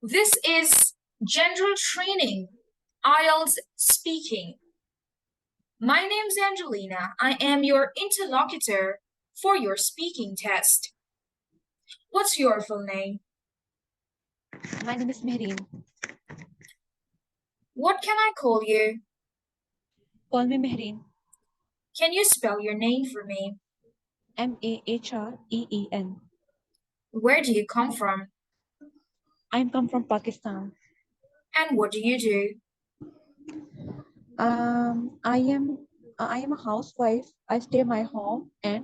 This is General Training, IELTS Speaking. My name's Angelina. I am your interlocutor for your speaking test. What's your full name? My name is Mehreen. What can I call you? Call me Mehreen. Can you spell your name for me? Mahreen. Where do you come from? I come from Pakistan. And what do you do? I am a housewife. I stay at my home uh,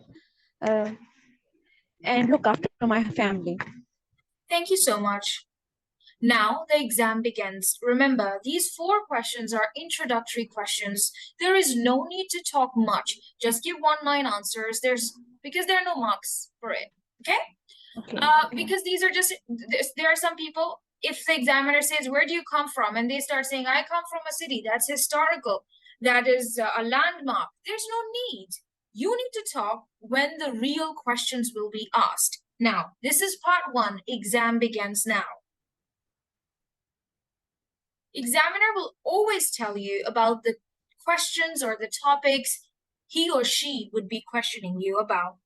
and look after my family. Thank you so much. Now the exam begins. Remember, these 4 questions are introductory questions. There is no need to talk much. Just give 1-line answers. Because there are no marks for it. Okay? Because these are just, there are some people, if the examiner says, where do you come from? And they start saying, I come from a city. That's historical. That is a landmark. There's no need. You need to talk when the real questions will be asked. Now, this is part 1. Exam begins now. Examiner will always tell you about the questions or the topics he or she would be questioning you about.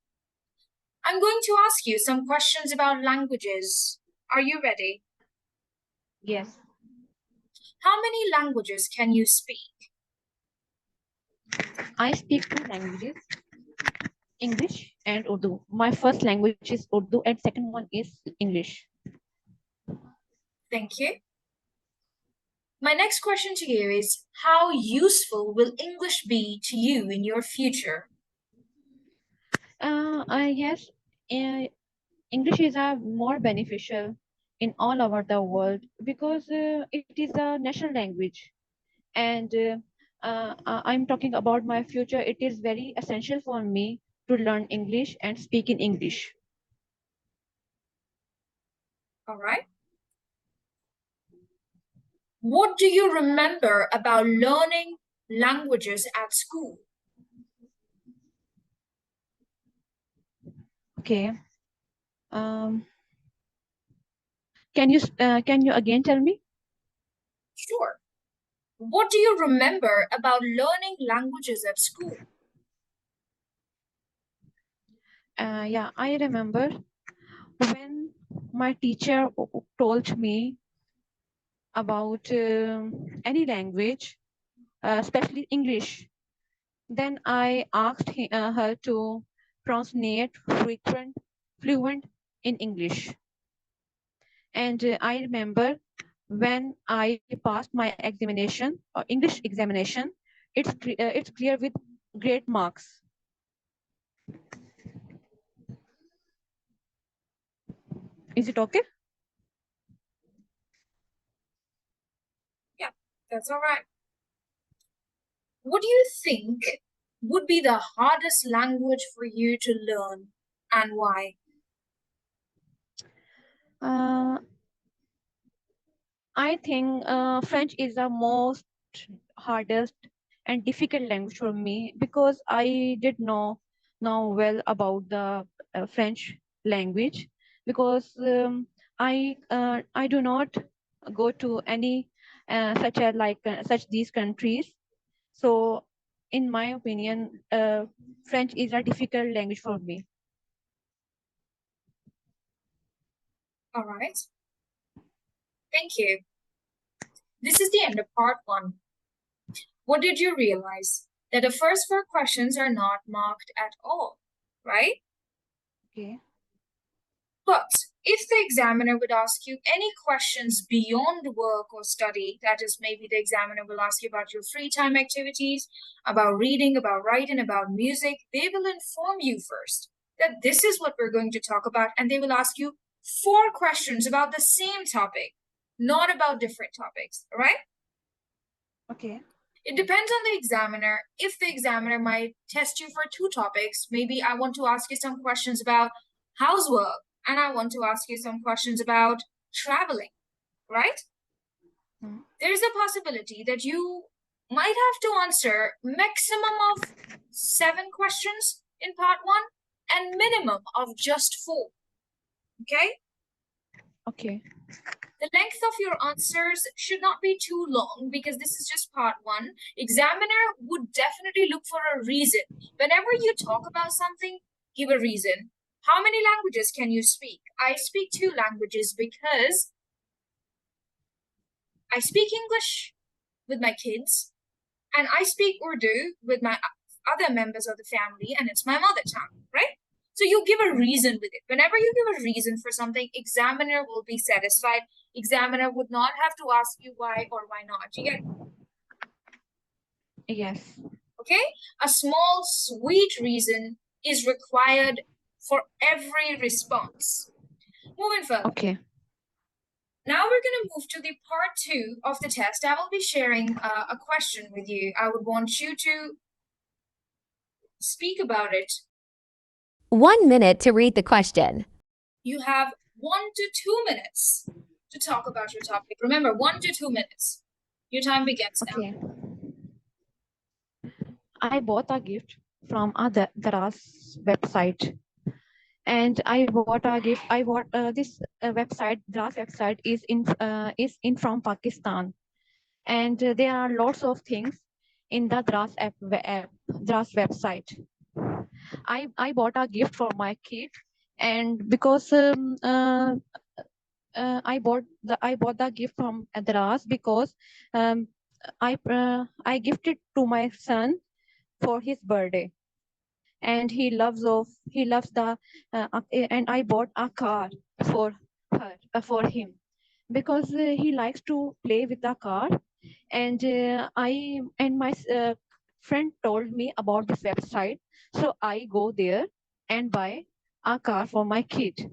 I'm going to ask you some questions about languages. Are you ready? Yes. How many languages can you speak? I speak 2 languages, English and Urdu. My first language is Urdu and second one is English. Thank you. My next question to you is, how useful will English be to you in your future? Yes, English is more beneficial in all over the world because it is a national language. And I'm talking about my future. It is very essential for me to learn English and speak in English. All right. What do you remember about learning languages at school? Okay. Can you again tell me? Sure. What do you remember about learning languages at school? Yeah, I remember when my teacher told me about any language, especially English. Then I asked her to pronunciate fluent in English. And I remember when I passed my examination or English examination, it's clear with great marks. Is it okay? Yeah, that's all right. What do you think would be the hardest language for you to learn and why? I think French is the most hardest and difficult language for me because I did know well about the French language because I do not go to any such these countries. So, in my opinion, French is a difficult language for me. All right. Thank you. This is the end of part 1. What did you realize? That the first 4 questions are not marked at all, right? Okay. But if the examiner would ask you any questions beyond work or study, that is, maybe the examiner will ask you about your free time activities, about reading, about writing, about music, they will inform you first that this is what we're going to talk about, and they will ask you 4 questions about the same topic, not about different topics, all right? Okay. It depends on the examiner. If the examiner might test you for 2 topics, maybe I want to ask you some questions about housework, and I want to ask you some questions about traveling, right? There's a possibility that you might have to answer maximum of 7 questions in part 1 and minimum of just 4. Okay? Okay. The length of your answers should not be too long because this is just part one. Examiner would definitely look for a reason. Whenever you talk about something, give a reason. How many languages can you speak? I speak 2 languages because I speak English with my kids and I speak Urdu with my other members of the family, and it's my mother tongue, right? So you give a reason with it. Whenever you give a reason for something, examiner will be satisfied. Examiner would not have to ask you why or why not. You get Yes. okay? A small, sweet reason is required for every response. Moving further. Okay. Now we're going to move to the part 2 of the test. I will be sharing a question with you. I would want you to speak about it. 1 minute to read the question. You have 1 to 2 minutes to talk about your topic. Remember, 1 to 2 minutes. Your time begins now. Okay. I bought a gift from a Daraz website, and I bought a gift. I bought this website. Daraz website is in from Pakistan, and there are lots of things in the Daraz website. I bought a gift for my kid, and because I bought the gift from Daraz because I gifted to my son for his birthday, and he loves the and I bought a car for for him because he likes to play with the car, and my friend told me about this website, so I go there and buy a car for my kid.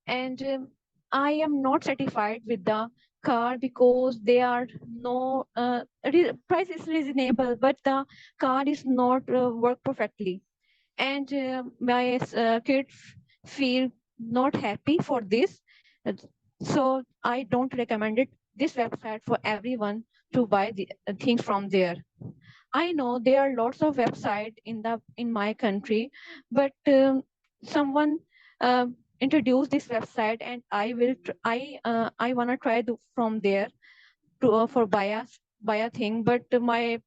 And I am not satisfied with the car because they are no price is reasonable, but the car is not work perfectly, and my kids feel not happy for this. Uh, so I don't recommend it this website for everyone to buy the things from there. I know there are lots of websites in my country, but someone introduced this website, and I want to try from there to for buy a thing, but my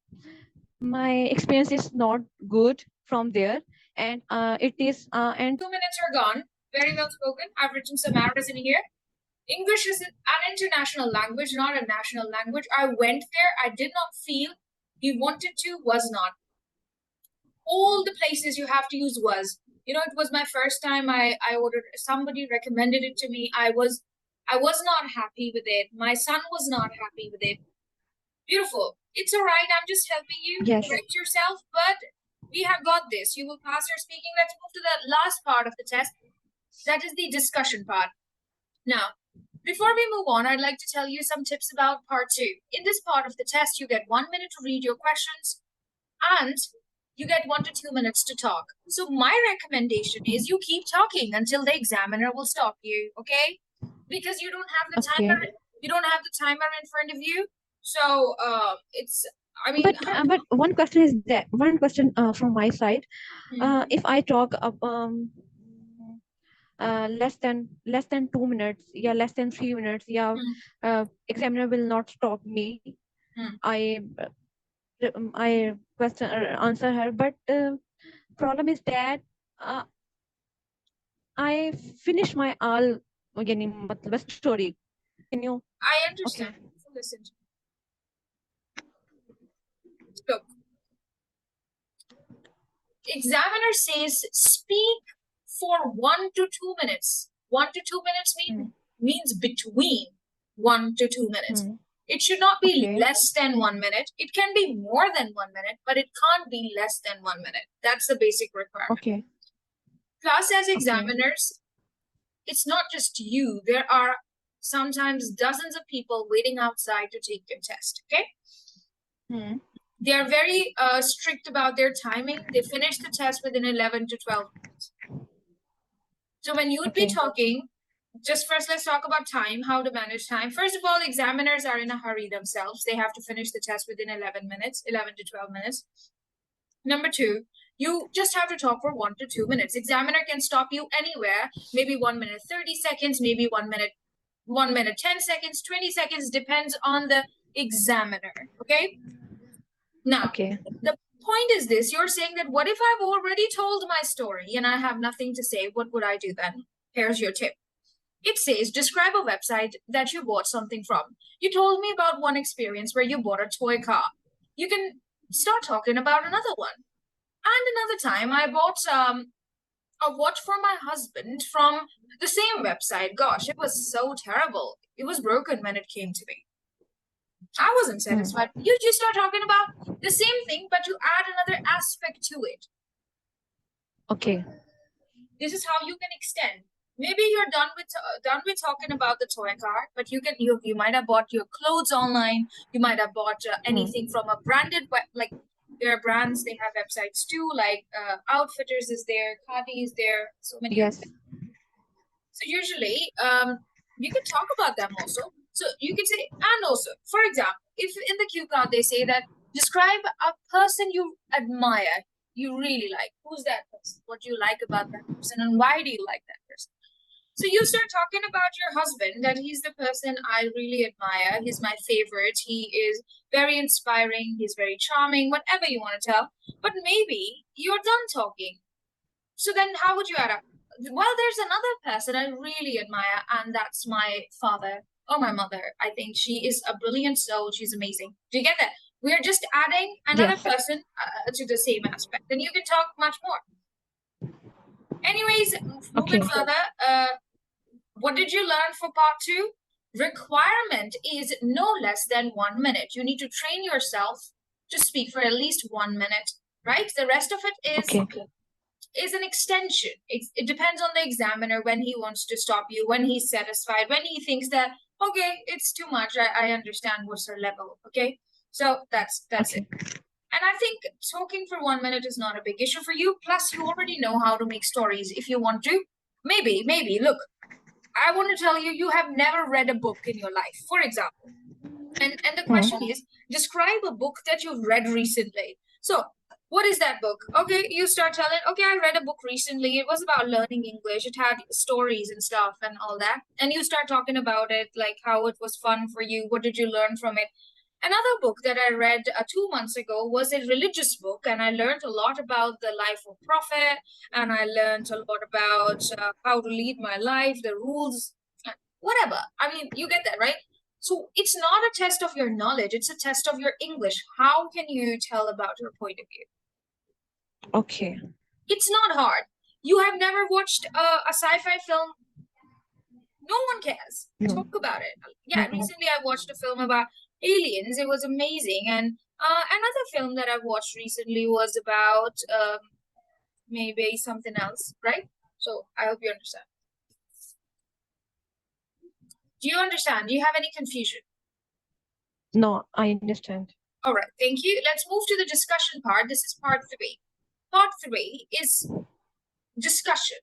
experience is not good from there, and it is and 2 minutes are gone. Very well spoken. I've written some arrows in here. English is an international language, not a national language. I went there. I did not feel he wanted to, was not. All the places you have to use was. You know, it was my first time I ordered, somebody recommended it to me. I was not happy with it. My son was not happy with it. Beautiful. It's all right. I'm just helping you yes, correct yourself, but we have got this. You will pass your speaking. Let's move to the last part of the test. That is the discussion part. Now, before we move on, I'd like to tell you some tips about part 2. In this part of the test, you get 1 minute to read your questions and you get 1 to 2 minutes to talk. So my recommendation is you keep talking until the examiner will stop you, okay? Because you don't have the okay. timer, you don't have the timer in front of you. So it's I mean, But one question is that one question from my side. If I talk less than 2 minutes, yeah, less than 3 minutes, yeah, examiner will not stop me. I question answer her, but problem is that I finish my all yani matlab story. Can you? I understand. Okay. So listen to me. Look, examiner says speak for 1 to 2 minutes. 1 to 2 minutes means between 1 to 2 minutes. It should not be Okay. less than 1 minute. It can be more than 1 minute, but it can't be less than 1 minute. That's the basic requirement. Okay. Plus, as examiners, it's not just you. There are sometimes dozens of people waiting outside to take your test, okay? They are very strict about their timing. They finish the test within 11 to 12 minutes. So when you would be talking, just first let's talk about time, how to manage time. First of all, examiners are in a hurry themselves. They have to finish the test within 11 minutes, 11 to 12 minutes. Number 2, you just have to talk for 1 to 2 minutes. Examiner can stop you anywhere, maybe 1 minute 30 seconds, maybe 1 minute 1 minute, 10 seconds, 20 seconds, depends on the examiner. Okay. Now, Okay. the point is this: you're saying that what if I've already told my story and I have nothing to say? What would I do then? Here's your tip. It says, describe a website that you bought something from. You told me about one experience where you bought a toy car. You can start talking about another one. And another time, I bought a watch for my husband from the same website. Gosh, it was so terrible. It was broken when it came to me. I wasn't satisfied. You just start talking about the same thing, but you add another aspect to it. Okay. This is how you can extend. Maybe you're done with talking about the toy car, but you might have bought your clothes online. You might have bought anything from a branded web, like there are brands, they have websites too, like Outfitters is there, Khadi is there, so many. Yes. So usually, you can talk about them also. So you can say, and also, for example, if in the cue card they say that describe a person you admire, you really like. Who's that person? What do you like about that person, and why do you like that person? So you start talking about your husband, that he's the person I really admire. He's my favorite. He is very inspiring. He's very charming, whatever you want to tell. But maybe you're done talking. So then how would you add up? Well, there's another person I really admire, and that's my father or my mother. I think she is a brilliant soul. She's amazing. Do you get that? We're just adding another Yes. person to the same aspect. Then you can talk much more. Anyways, moving Okay. further, what did you learn for part 2? Requirement is no less than 1 minute. You need to train yourself to speak for at least 1 minute, right? The rest of it is an extension. It depends on the examiner when he wants to stop you, when he's satisfied, when he thinks that, okay, it's too much. I understand what's her level. Okay. So that's Okay. it. And I think talking for 1 minute is not a big issue for you. Plus, you already know how to make stories if you want to. Maybe, look, I want to tell you, you have never read a book in your life, for example. And the question is, describe a book that you've read recently. So, what is that book? Okay, you start telling, okay, I read a book recently. It was about learning English. It had stories and stuff and all that. And you start talking about it, like how it was fun for you. What did you learn from it? Another book that I read 2 months ago was a religious book, and I learned a lot about the life of Prophet, and I learned a lot about how to lead my life, the rules, whatever. I mean, you get that, right? So it's not a test of your knowledge, it's a test of your English. How can you tell about your point of view? Okay. It's not hard. You have never watched a sci-fi film? No one cares. No. Talk about it. Yeah, No. recently I watched a film about aliens. It was amazing. And another film that I watched recently was about maybe something else, right? So I hope you understand. Do you understand? Do you have any confusion? No, I understand. All right, thank you. Let's move to the discussion part. This is part 3. Part 3 is discussion.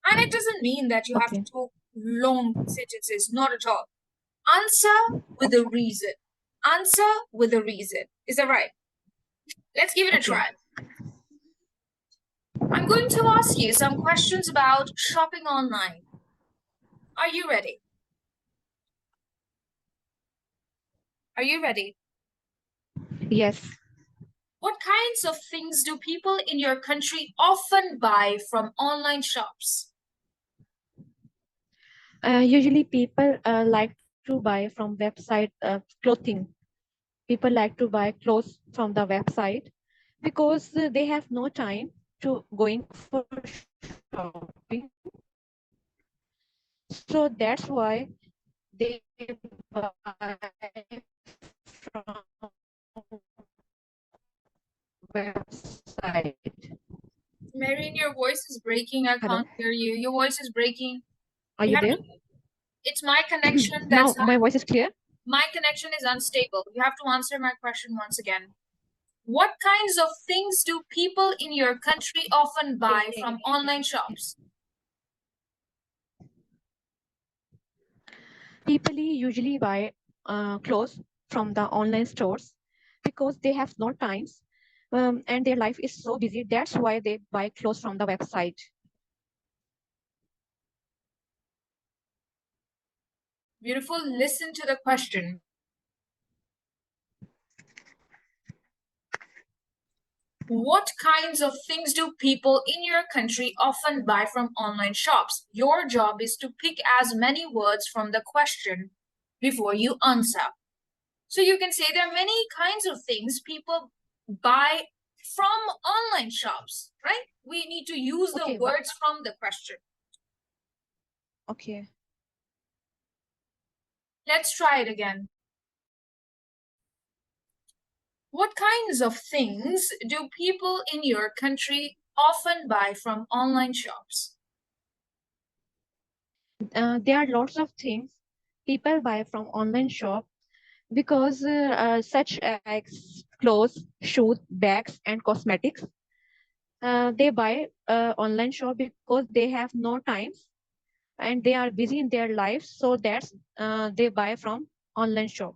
And it doesn't mean that you have to talk long sentences, not at all. Answer with a reason. Answer with a reason. Is that right? Let's give it a try. I'm going to ask you some questions about shopping online. Are you ready? Are you ready? Yes. What kinds of things do people in your country often buy from online shops? Usually people like to buy from website clothing. People like to buy clothes from the website because they have no time to going for shopping. So that's why they buy from website. Marion, your voice is breaking. I Hello. can't hear you. Your voice is breaking. Are you there? It's my connection Now that's my voice is clear. my connection is unstable. You have to answer my question once again. What kinds of things do people in your country often buy from online shops? People usually buy clothes from the online stores because they have no times and their life is so busy. That's why they buy clothes from the website. Beautiful. Listen to the question. What kinds of things do people in your country often buy from online shops? Your job is to pick as many words from the question before you answer. So you can say there are many kinds of things people buy from online shops, right? We need to use the Okay, words from the question. okay. Let's try it again. What kinds of things do people in your country often buy from online shops? There are lots of things people buy from online shop because such as clothes, shoes, bags, and cosmetics. They buy online shop because they have no time and they are busy in their lives, so that's they buy from online shop.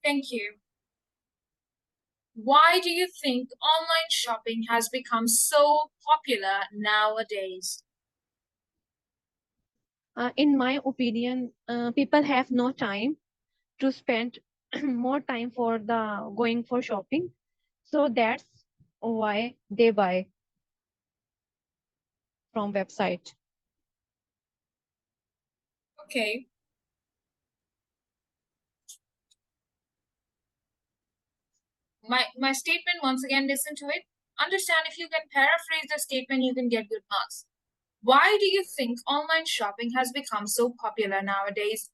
Thank you. Why do you think online shopping has become so popular nowadays? In my opinion, people have no time to spend more time for the going for shopping, so that's why they buy from website. Okay. My statement, once again, listen to it. Understand, if you can paraphrase the statement, you can get good marks. Why do you think online shopping has become so popular nowadays?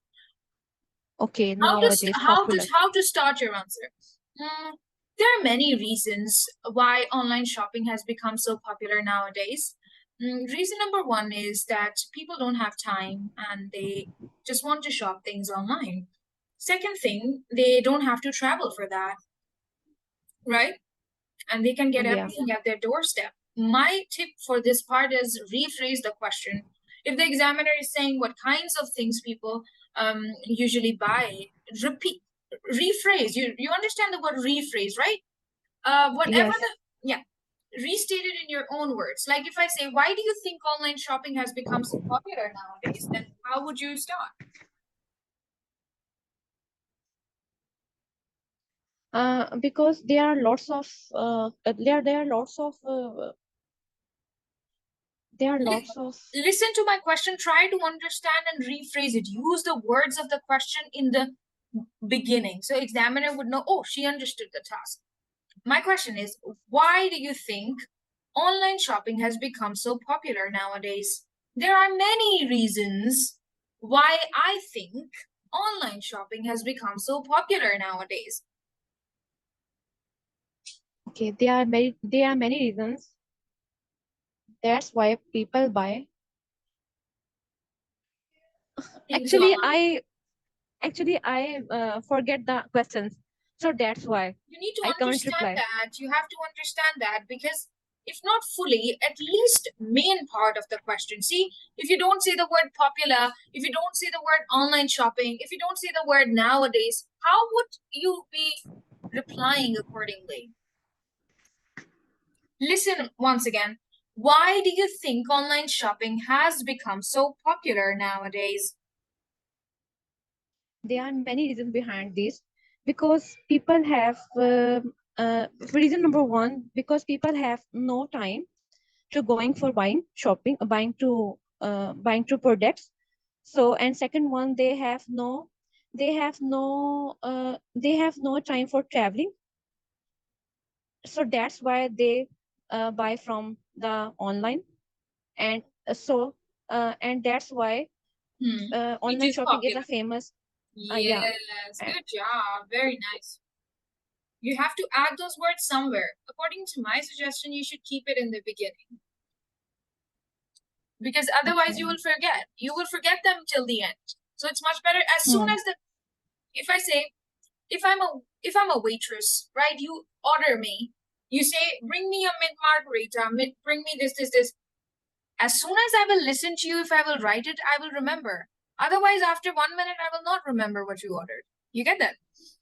Okay, nowadays popular. How to start your answer? There are many reasons why online shopping has become so popular nowadays. Reason number one is that people don't have time and they just want to shop things online. Second thing, they don't have to travel for that, right? And they can get Yeah. everything at their doorstep. My tip for this part is rephrase the question. If the examiner is saying what kinds of things people usually buy, repeat, rephrase. You understand the word rephrase, right? Whatever Yes. yeah, restate it in your own words. Like if I say, why do you think online shopping has become so popular nowadays? Then how would you start? Because there are lots of there are lots of there are lots of Listen to my question, try to understand and rephrase it. Use the words of the question in the beginning so examiner would know, oh, she understood the task. My question is, why do you think online shopping has become so popular nowadays? There are many reasons why I think online shopping has become so popular nowadays. okay, there are many reasons. That's why people buy. Things Actually, online. I forget the questions, so that's why You need to I can't understand reply. that. You have to understand that because if not fully, at least main part of the question. See, if you don't say the word popular, if you don't say the word online shopping, if you don't say the word nowadays, how would you be replying accordingly? Listen once again. Why do you think online shopping has become so popular nowadays? There are many reasons behind this because people have reason number one, because people have no time to going for buying shopping buying to products. So, and second one, they have no time for traveling, so that's why they buy from the online. And and that's why It online is shopping is a popular. famous. Yeah. Yes, uh, good job. Very nice. You have to add those words somewhere. According to my suggestion, you should keep it in the beginning. Because otherwise okay. you will forget. You will forget them till the end. So it's much better as soon as the if I say if I'm a waitress, right? You order me. You say, bring me a mint margarita, bring me this. As soon as I will listen to you, if I will write it, I will remember. Otherwise, after 1 minute, I will not remember what you ordered. You get that?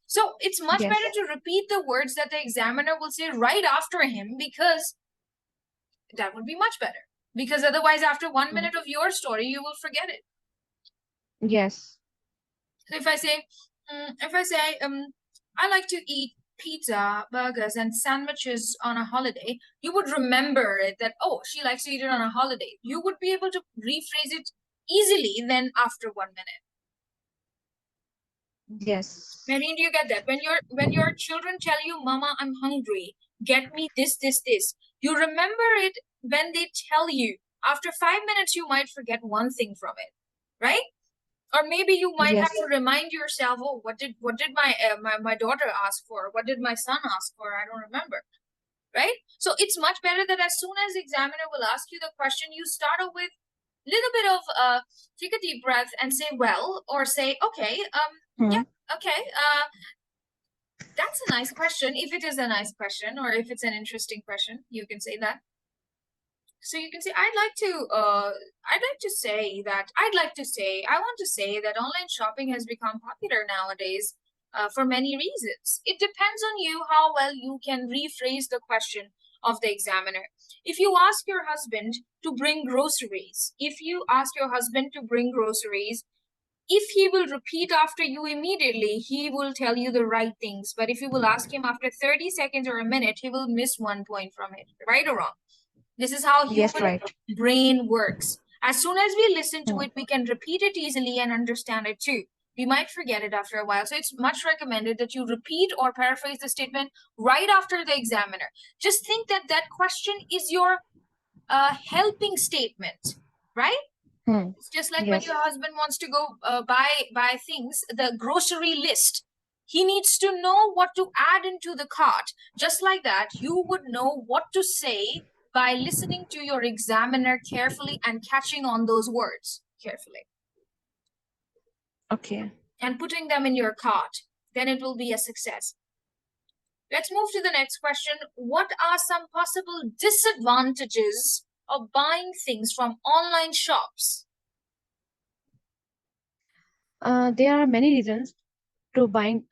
So it's much Yes. better to repeat the words that the examiner will say right after him because that would be much better. Because otherwise, after 1 minute of your story, you will forget it. Yes. So if I say, I like to eat pizza, burgers, and sandwiches on a holiday, you would remember it that, oh, she likes to eat it on a holiday. You would be able to rephrase it easily then after 1 minute. Yes. Marine, do you get that? When your children tell you, Mama, I'm hungry, get me this, you remember it when they tell you. After 5 minutes, you might forget one thing from it, right? Or maybe you might Yes. have to remind yourself, oh, what did my daughter ask for? What did my son ask for? I don't remember, right? So it's much better that as soon as the examiner will ask you the question, you start off with a little bit of take a deep breath and say, well, or say, okay, yeah, okay, that's a nice question. If it is a nice question, or if it's an interesting question, you can say that. So you can say, I want to say that online shopping has become popular nowadays for many reasons. It depends on you how well you can rephrase the question of the examiner. If you ask your husband to bring groceries, if he will repeat after you immediately, he will tell you the right things. But if you will ask him after 30 seconds or a minute, he will miss 1 point from it, right or wrong. This is how human brain works. As soon as we listen to it, we can repeat it easily and understand it too. We might forget it after a while. So it's much recommended that you repeat or paraphrase the statement right after the examiner. Just think that that question is your helping statement, right? It's just like when your husband wants to go buy things, the grocery list. He needs to know what to add into the cart. Just like that, you would know what to say by listening to your examiner carefully and catching on those words carefully. Okay. And putting them in your cart. Then it will be a success. Let's move to the next question. What are some possible disadvantages of buying things from online shops? There are many reasons to buying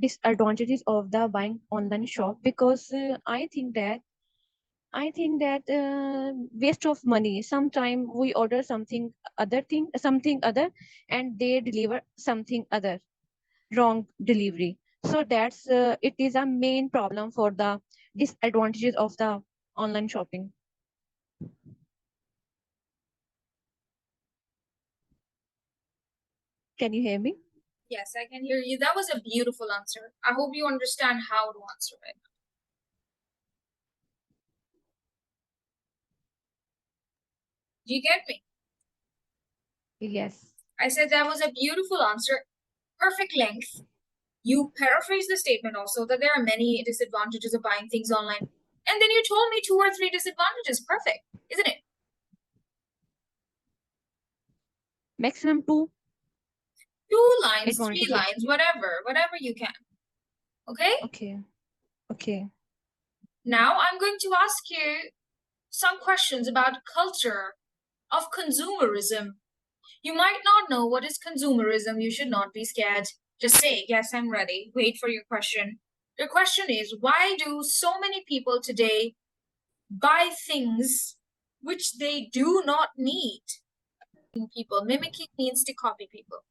disadvantages of the buying online shop, because I think that waste of money. Sometimes we order something other, and they deliver something other, wrong delivery. So that's it is a main problem for the disadvantages of the online shopping. Can you hear me? Yes, I can hear you. That was a beautiful answer. I hope you understand how to answer it. Do you get me? Yes. I said that was a beautiful answer. Perfect length. You paraphrase the statement also that there are many disadvantages of buying things online. And then you told me 2 or 3 disadvantages. Perfect, isn't it? Maximum 2. 2 lines, 3 lines, whatever you can. Okay? Okay. Now I'm going to ask you some questions about culture of consumerism. You might not know what is consumerism. You should not be scared. Just say, yes, I'm ready. Wait for your question. Your question is, why do so many people today buy things which they do not need? People. Mimicking means to copy people.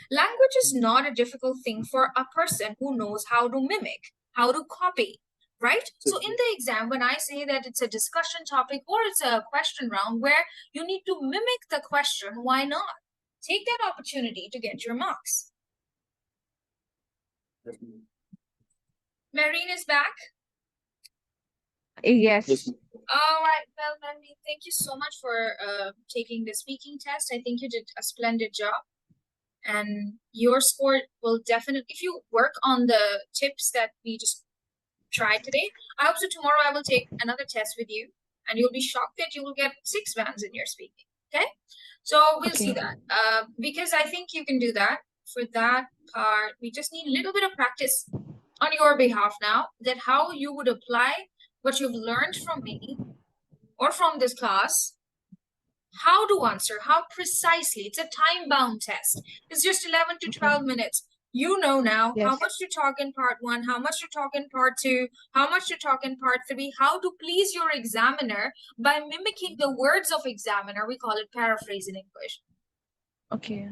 Language is not a difficult thing for a person who knows how to mimic, how to copy, right? So in the exam, when I say that it's a discussion topic or it's a question round where you need to mimic the question, why not? Take that opportunity to get your marks. Marine is back. Yes. All right. Well, Marine, thank you so much for taking the speaking test. I think you did a splendid job. And your score will definitely, if you work on the tips that we just tried today, I hope so tomorrow I will take another test with you and you'll be shocked that you will get 6 bands in your speaking. Okay? So we'll see that. Because I think you can do that. For that part, we just need a little bit of practice on your behalf now, that how you would apply what you've learned from me or from this class, how to answer, how precisely. It's a time-bound test. It's just 11 to 12 minutes. You know now how Yes. much to talk in part 1, how much to talk in part 2, how much to talk in part 3, how to please your examiner by mimicking the words of examiner. We call it paraphrase in English. Okay.